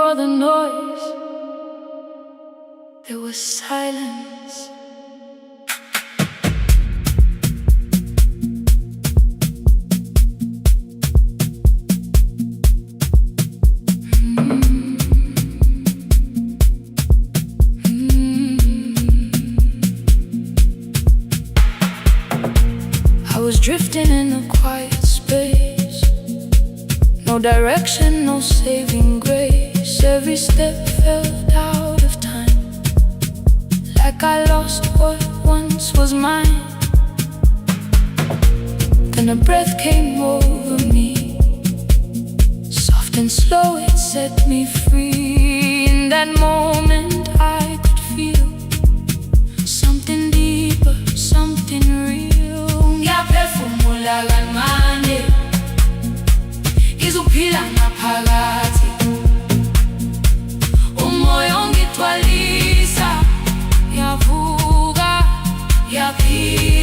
For the noise, there was silence. I was drifting in a quiet space, no direction, no saving grace. Every step felt out of time, like I lost what once was mine. Then a breath came over me, soft and slow, it set me free. In that moment I could feel something deeper, something real. Ngiyaphefumula kancane, ngizophila ngaphakathi. Umoya ungigcwalisa, ngiyavuka, ngiyaphila.